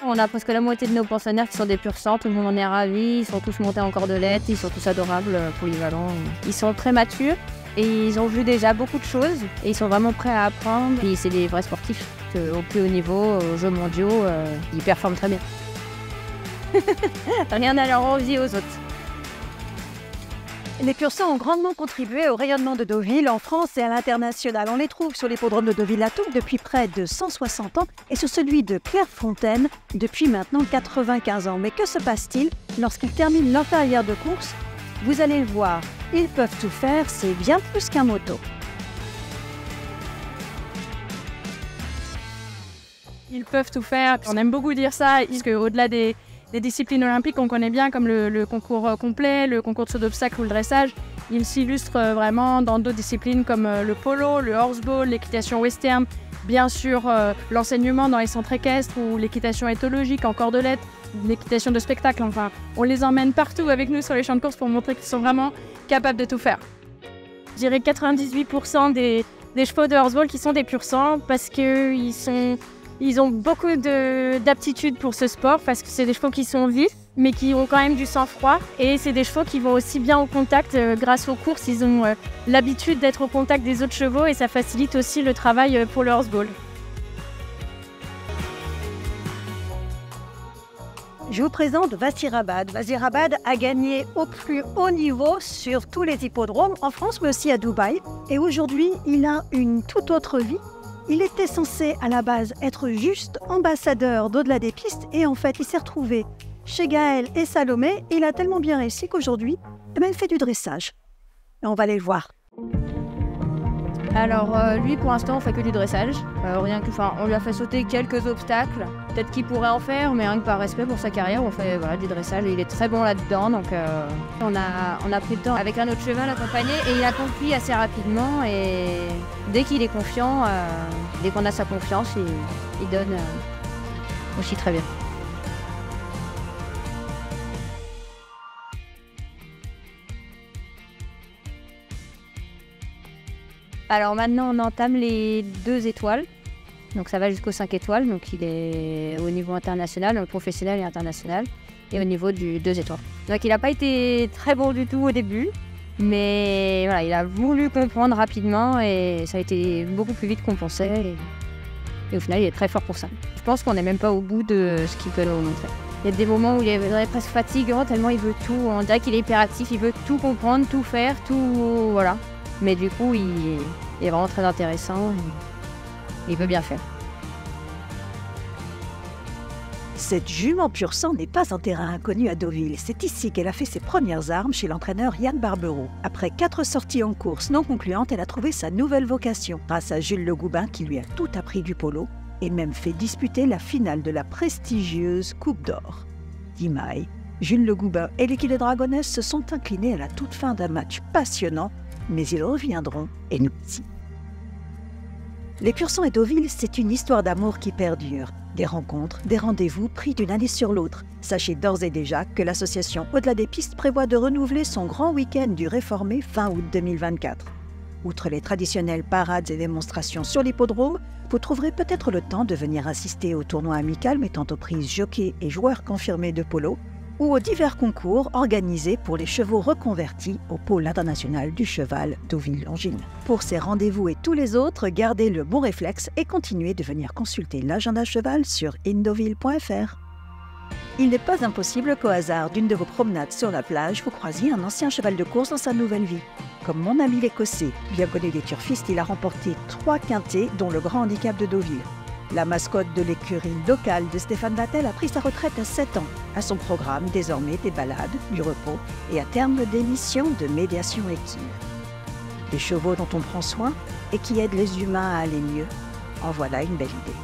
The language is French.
On a presque la moitié de nos pensionnaires qui sont des pur sang, tout le monde en est ravi, ils sont tous montés en cordelette, ils sont tous adorables, polyvalents. Ils sont très matures et ils ont vu déjà beaucoup de choses et ils sont vraiment prêts à apprendre. Et c'est des vrais sportifs, au plus haut niveau, aux Jeux mondiaux, ils performent très bien. Rien à leur envier aux autres. Les pur sang ont grandement contribué au rayonnement de Deauville en France et à l'international. On les trouve sur l'hippodrome de Deauville-la-Touque depuis près de 160 ans et sur celui de Clairefontaine depuis maintenant 95 ans. Mais que se passe-t-il lorsqu'ils terminent leur carrière de course? Vous allez le voir, ils peuvent tout faire, c'est bien plus qu'un moto. Ils peuvent tout faire. On aime beaucoup dire ça, parce qu'au-delà des disciplines olympiques qu'on connaît bien, comme le concours complet, le concours de saut d'obstacles ou le dressage, ils s'illustrent vraiment dans d'autres disciplines comme le polo, le horseball, l'équitation western, bien sûr l'enseignement dans les centres équestres ou l'équitation éthologique en cordelette, l'équitation de spectacle. Enfin, on les emmène partout avec nous sur les champs de course pour montrer qu'ils sont vraiment capables de tout faire. Je dirais 98% des chevaux de horseball qui sont des pur sang parce qu'ils ont beaucoup d'aptitudes pour ce sport parce que c'est des chevaux qui sont vifs, mais qui ont quand même du sang-froid. Et c'est des chevaux qui vont aussi bien au contact grâce aux courses. Ils ont l'habitude d'être au contact des autres chevaux et ça facilite aussi le travail pour le horseball. Je vous présente Vasirabad. Vasirabad a gagné au plus haut niveau sur tous les hippodromes en France, mais aussi à Dubaï. Et aujourd'hui, il a une toute autre vie. Il était censé à la base être juste ambassadeur d'au-delà des pistes et en fait il s'est retrouvé chez Gaël et Salomé et il a tellement bien réussi qu'aujourd'hui il fait du dressage. Et on va aller le voir. Alors lui pour l'instant on fait que du dressage, on lui a fait sauter quelques obstacles, peut-être qu'il pourrait en faire mais rien que par respect pour sa carrière on fait du dressage et il est très bon là-dedans donc on a pris le temps avec un autre cheval accompagné et il a compris assez rapidement et dès qu'il est confiant, dès qu'on a sa confiance il donne aussi très bien. Alors maintenant on entame les 2 étoiles, donc ça va jusqu'aux 5 étoiles, donc il est au niveau international, donc professionnel et international, et au niveau du 2 étoiles. Donc il n'a pas été très bon du tout au début, mais voilà, il a voulu comprendre rapidement et ça a été beaucoup plus vite qu'on pensait, et au final il est très fort pour ça. Je pense qu'on n'est même pas au bout de ce qu'il peut nous montrer. Il y a des moments où il est presque fatigant, tellement il veut tout, on dirait qu'il est hyperactif, il veut tout comprendre, tout faire, tout, voilà. Mais du coup, il est vraiment très intéressant, il veut bien faire. Cette jument pur sang n'est pas un terrain inconnu à Deauville. C'est ici qu'elle a fait ses premières armes chez l'entraîneur Yann Barberot. Après 4 sorties en course non concluantes, elle a trouvé sa nouvelle vocation grâce à Jules Le Goubin qui lui a tout appris du polo et même fait disputer la finale de la prestigieuse Coupe d'Or. Dimaille, Jules Le Goubin et l'équipe des Dragonnaises se sont inclinés à la toute fin d'un match passionnant, mais ils reviendront et nous aussi. Les pur sang et Deauville, c'est une histoire d'amour qui perdure. Des rencontres, des rendez-vous pris d'une année sur l'autre. Sachez d'ores et déjà que l'association Au-delà des pistes prévoit de renouveler son grand week-end du Réformé fin août 2024. Outre les traditionnelles parades et démonstrations sur l'hippodrome, vous trouverez peut-être le temps de venir assister au tournoi amical mettant aux prises jockeys et joueurs confirmés de polo, ou aux divers concours organisés pour les chevaux reconvertis au pôle international du cheval Deauville-Longines. Pour ces rendez-vous et tous les autres, gardez le bon réflexe et continuez de venir consulter l'agenda cheval sur indeauville.fr. Il n'est pas impossible qu'au hasard d'une de vos promenades sur la plage, vous croisiez un ancien cheval de course dans sa nouvelle vie. Comme mon ami l'Écossais, bien connu des turfistes, il a remporté 3 quintets, dont le grand handicap de Deauville. La mascotte de l'écurie locale de Stéphane Vattel a pris sa retraite à 7 ans. À son programme, désormais, des balades, du repos et à terme des missions de médiation équipe. Des chevaux dont on prend soin et qui aident les humains à aller mieux. En voilà une belle idée.